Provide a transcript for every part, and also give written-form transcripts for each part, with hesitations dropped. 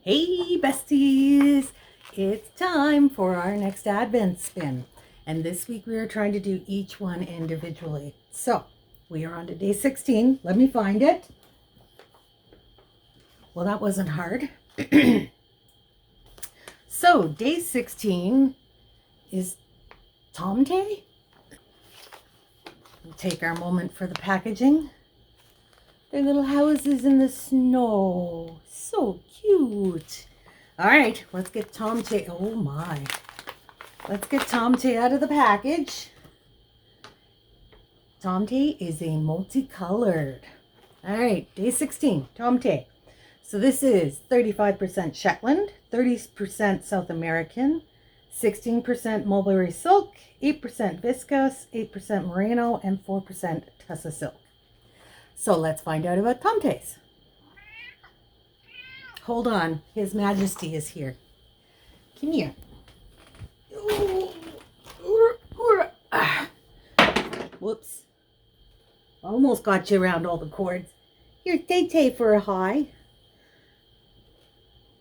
Hey besties, it's time for our next Advent spin. And this week we are trying to do each one individually. So we are on to day 16. Let me find it. Well, that wasn't hard. So day 16 is Tomte. We'll take our moment for the packaging. Their little houses in the snow. So cute. All right, let's get Tomte. Oh my. Let's get Tomte out of the package. Tomte is a multicolored. All right, day 16, Tomte. So this is 35% Shetland, 30% South American, 16% mulberry silk, 8% viscose, 8% merino, and 4% Tussa silk. So let's find out about Tomtes. Hold on, His Majesty is here. Come here. Whoops. Almost got you around all the cords. Here's Tay-Tay for a hi.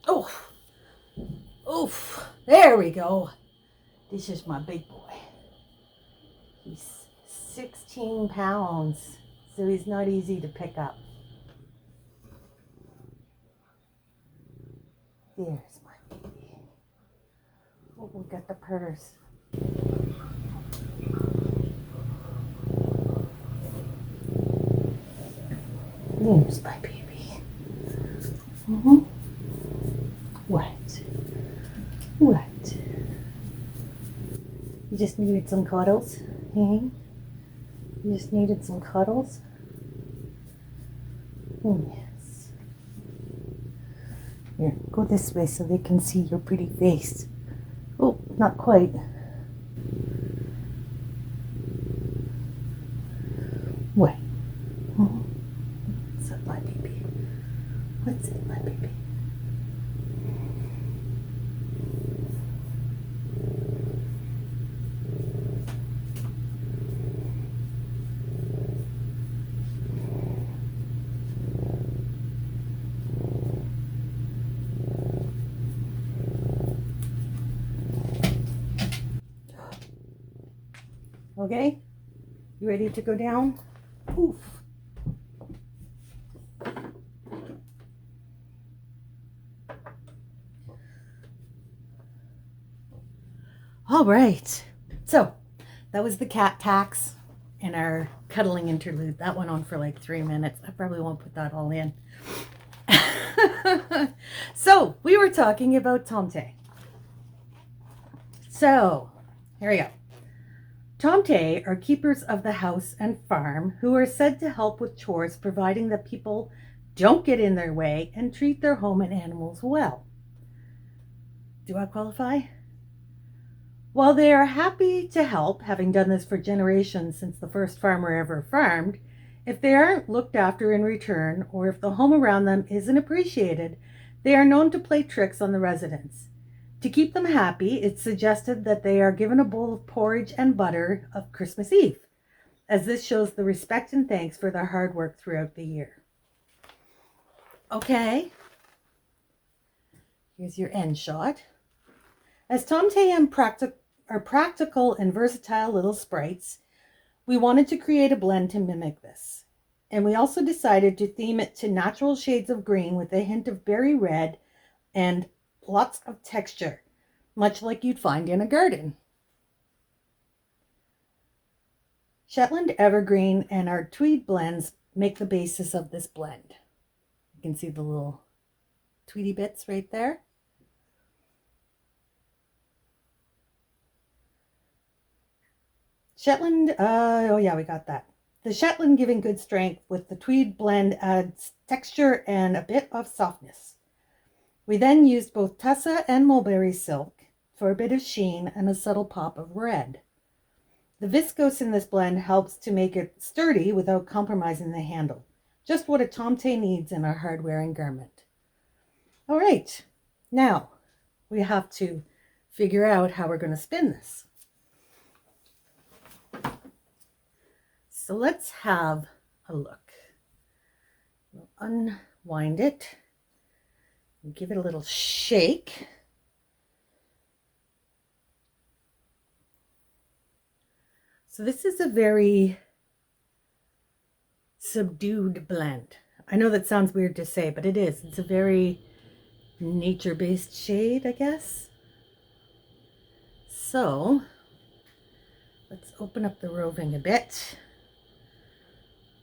Oh, oof. There we go. This is my big boy. He's 16 pounds, so he's not easy to pick up. There's my baby. Oh, we got the purse. There's my baby. What? What? You just needed some cuddles? You just needed some cuddles? Yes. Here, go this way so they can see your pretty face. Oh, not quite. What? What's up, my baby? What's it, my baby? Okay? You ready to go down? Oof. All right. So that was the cat tax and our cuddling interlude. That went on for like 3 minutes. I probably won't put that all in. So we were talking about Tomte. So here we go. Tomte are keepers of the house and farm who are said to help with chores, providing that people don't get in their way and treat their home and animals well. Do I qualify? While they are happy to help, having done this for generations since the first farmer ever farmed, if they aren't looked after in return, or if the home around them isn't appreciated, they are known to play tricks on the residents. To keep them happy, it's suggested that they are given a bowl of porridge and butter of Christmas Eve, as this shows the respect and thanks for their hard work throughout the year. Okay, here's your end shot. As Tomte are practical and versatile little sprites, we wanted to create a blend to mimic this. And we also decided to theme it to natural shades of green with a hint of berry red and lots of texture, much like you'd find in a garden. Shetland Evergreen and our Tweed blends make the basis of this blend. You can see the little Tweedy bits right there. Shetland, oh yeah, we got that. The Shetland giving good strength with the Tweed blend adds texture and a bit of softness. We then used both Tussa and mulberry silk for a bit of sheen and a subtle pop of red. The viscose in this blend helps to make it sturdy without compromising the handle. Just what a Tomte needs in a hard-wearing garment. All right, now we have to figure out how we're going to spin this. So let's have a look. We'll unwind it. Give it a little shake. So this is a very subdued blend. I know that sounds weird to say, but it is. It's a very nature-based shade, I guess. So let's open up the roving a bit.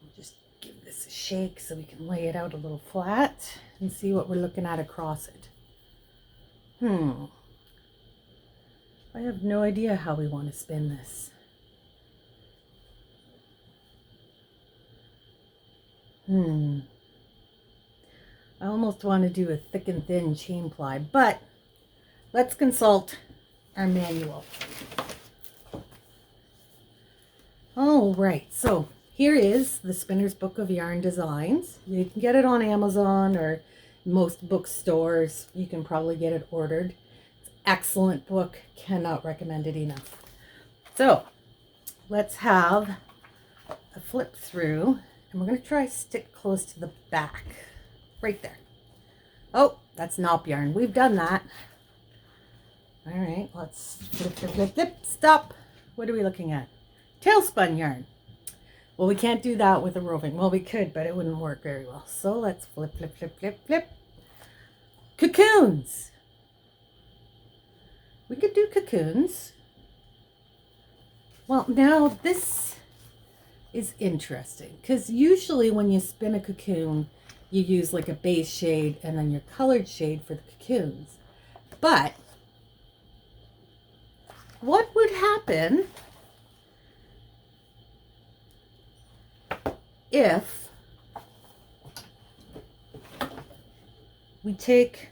We'll just give this a shake so we can lay it out a little flat and see what we're looking at across it. I have no idea how we want to spin this. I almost want to do a thick and thin chain ply, but let's consult our manual. All right, so here is the Spinner's Book of Yarn Designs. You can get it on Amazon or most bookstores. You can probably get it ordered. It's an excellent book. Cannot recommend it enough. So let's have a flip through, and we're going to try to stick close to the back. Right there. Oh, that's knot yarn. We've done that. All right, let's flip. Stop. What are we looking at? Tailspun yarn. Well, we can't do that with a roving. Well, we could, but it wouldn't work very well. So let's flip. Cocoons. We could do cocoons. Well, now this is interesting because usually when you spin a cocoon, you use like a base shade and then your colored shade for the cocoons. But what would happen if we take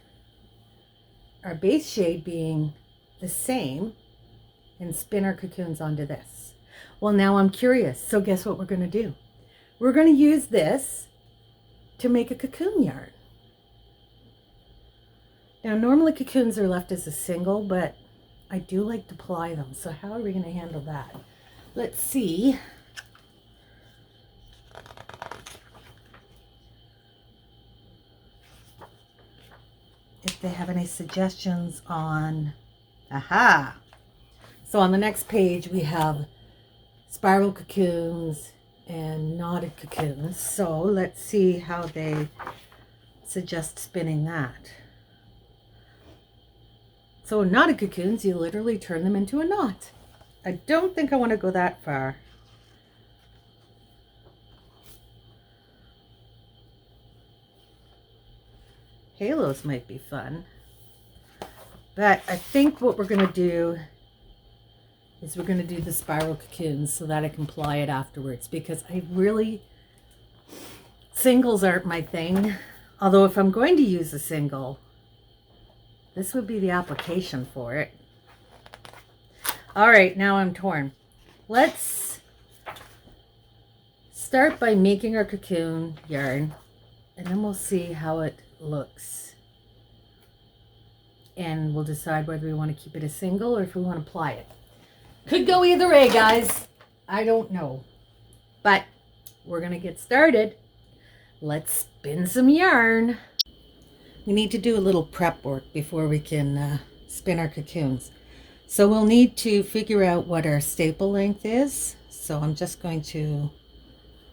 our base shade being the same and spin our cocoons onto this? Well, now I'm curious. So guess what we're going to do? We're going to use this to make a cocoon yarn. Now, normally cocoons are left as a single, but I do like to ply them. So how are we going to handle that? Let's see. If they have any suggestions on, So on the next page, we have spiral cocoons and knotted cocoons. So let's see how they suggest spinning that. So knotted cocoons, you literally turn them into a knot. I don't think I want to go that far. Halos might be fun. But I think what we're going to do is we're going to do the spiral cocoons so that I can ply it afterwards, because singles aren't my thing. Although if I'm going to use a single, this would be the application for it. All right, now I'm torn. Let's start by making our cocoon yarn, and then we'll see how it looks. And we'll decide whether we want to keep it a single or if we want to ply it. Could go either way, guys. I don't know. But we're going to get started. Let's spin some yarn. We need to do a little prep work before we can spin our cocoons. So we'll need to figure out what our staple length is. So I'm just going to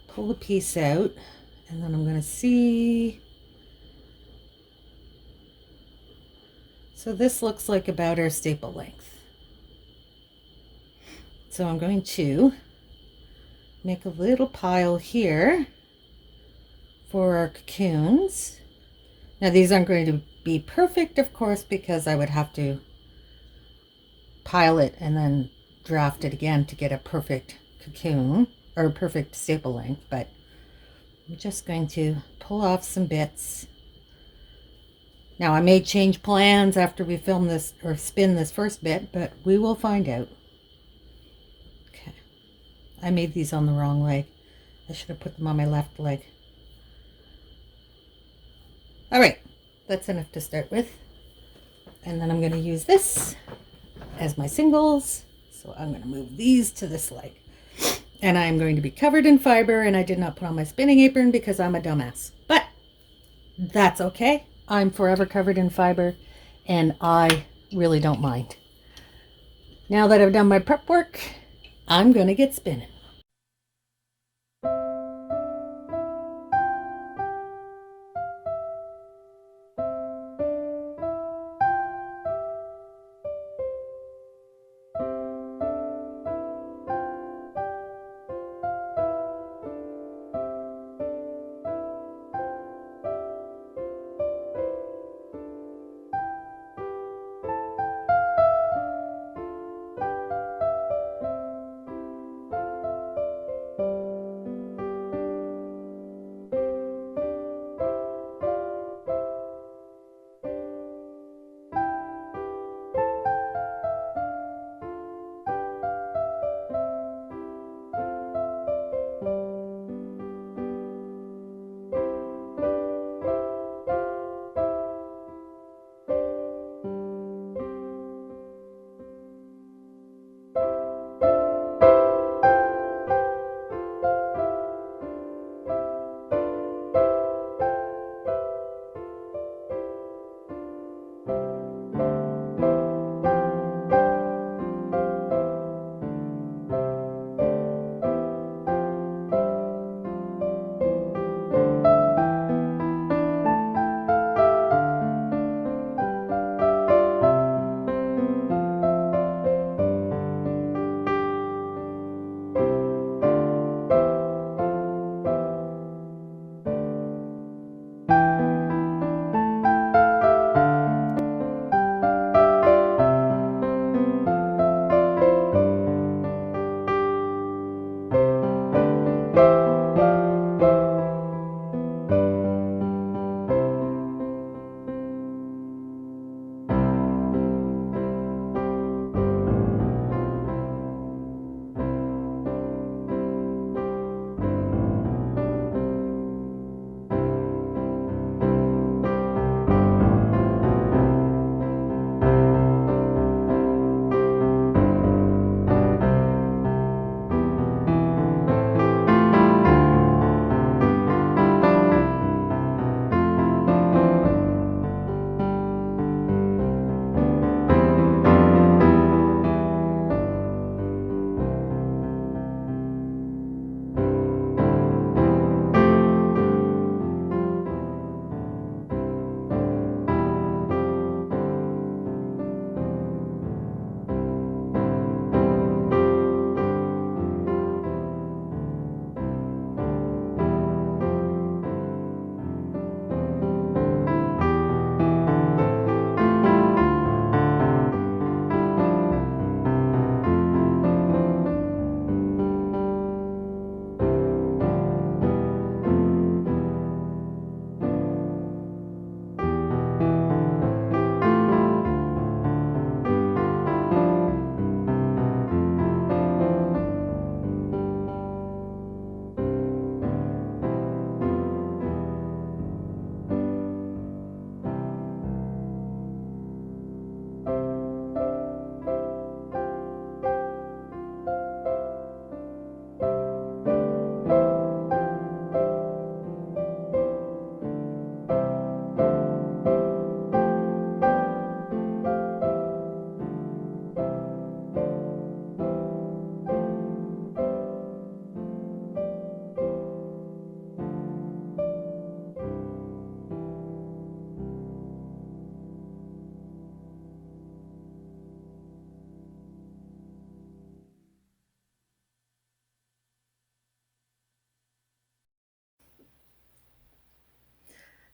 pull the piece out, and then I'm going to see. So this looks like about our staple length. So I'm going to make a little pile here for our cocoons. Now these aren't going to be perfect, of course, because I would have to pile it and then draft it again to get a perfect cocoon or a perfect staple length, but I'm just going to pull off some bits. Now I may change plans after we film this or spin this first bit, but we will find out. Okay, I made these on the wrong leg. I should have put them on my left leg. All right, that's enough to start with. And then I'm going to use this as my singles. So I'm going to move these to this leg. And I'm going to be covered in fiber, and I did not put on my spinning apron because I'm a dumbass. But that's okay. I'm forever covered in fiber, and I really don't mind. Now that I've done my prep work, I'm going to get spinning.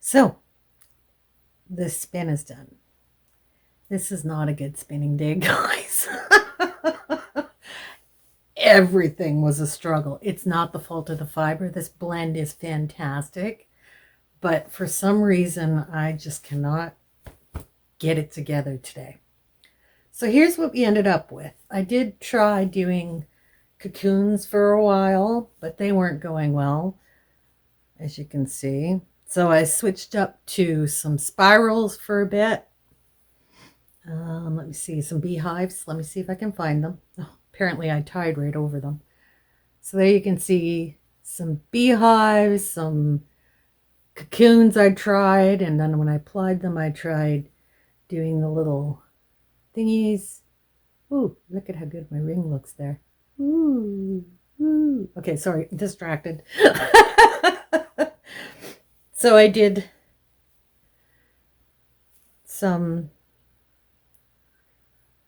So, the spin is done. This is not a good spinning day, guys. Everything was a struggle. It's not the fault of the fiber. This blend is fantastic, but for some reason, I just cannot get it together today. So here's what we ended up with. I did try doing cocoons for a while, but they weren't going well, as you can see. So I switched up to some spirals for a bit. Let me see, some beehives. Let me see if I can find them. Oh, apparently I tied right over them. So there you can see some beehives, some cocoons I tried, and then when I applied them, I tried doing the little thingies. Ooh, look at how good my ring looks there. Ooh, ooh. Okay, sorry, distracted. So I did some,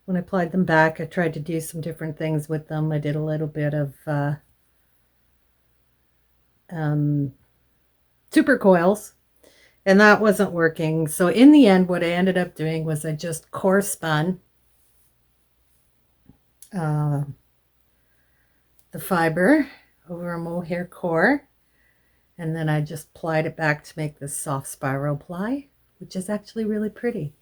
when I applied them back, I tried to do some different things with them. I did a little bit of super coils, and that wasn't working. So in the end, what I ended up doing was I just core spun the fiber over a mohair core, and then I just plied it back to make this soft spiral ply, which is actually really pretty.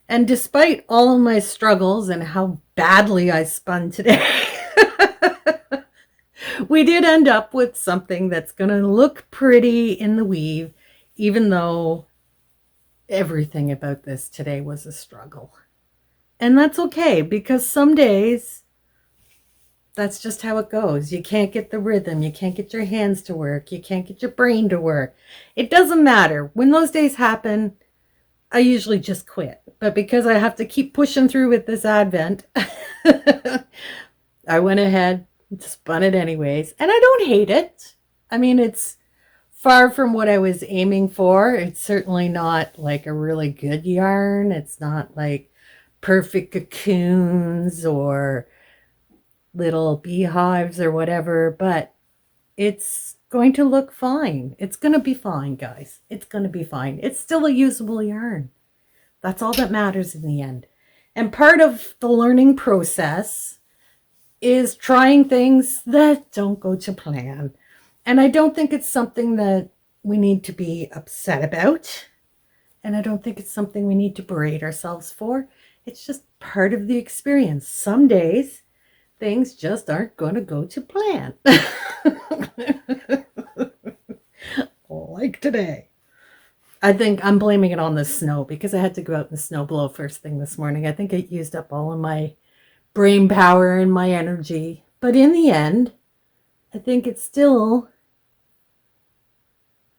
And despite all of my struggles and how badly I spun today, we did end up with something that's going to look pretty in the weave, even though everything about this today was a struggle. And that's okay, because some days that's just how it goes. You can't get the rhythm. You can't get your hands to work. You can't get your brain to work. It doesn't matter. When those days happen, I usually just quit. But because I have to keep pushing through with this Advent, I went ahead and spun it anyways. And I don't hate it. I mean, it's far from what I was aiming for. It's certainly not like a really good yarn. It's not like perfect cocoons or little beehives or whatever, but it's going to look fine. It's going to be fine, guys. It's going to be fine. It's still a usable yarn. That's all that matters in the end. And part of the learning process is trying things that don't go to plan. And I don't think it's something that we need to be upset about. And I don't think it's something we need to berate ourselves for. It's just part of the experience. Some days, things just aren't going to go to plan. Like today. I think I'm blaming it on the snow because I had to go out in the snow blow first thing this morning. I think it used up all of my brain power and my energy. But in the end, I think it's still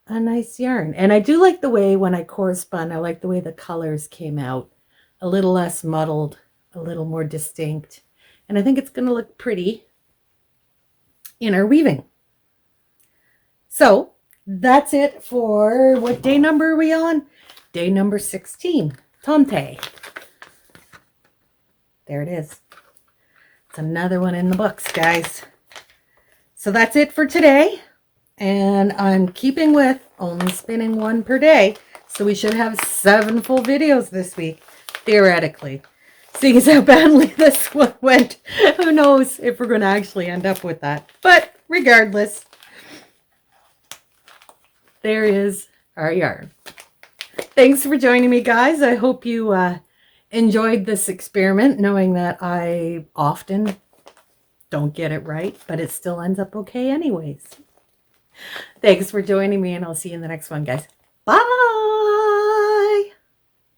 a nice yarn. And I do like the way when I core spun, I like the way the colors came out. A little less muddled, a little more distinct. And I think it's going to look pretty in our weaving. So that's it for, what day number are we on? Day number 16, Tomte. There it is. It's another one in the books, guys. So that's it for today. And I'm keeping with only spinning one per day. So we should have 7 full videos this week, theoretically. Seeing as how badly this one went, who knows if we're going to actually end up with that. But regardless, there is our yarn. Thanks for joining me, guys. I hope you enjoyed this experiment, knowing that I often don't get it right, but it still ends up okay anyways. Thanks for joining me, and I'll see you in the next one, guys. Bye!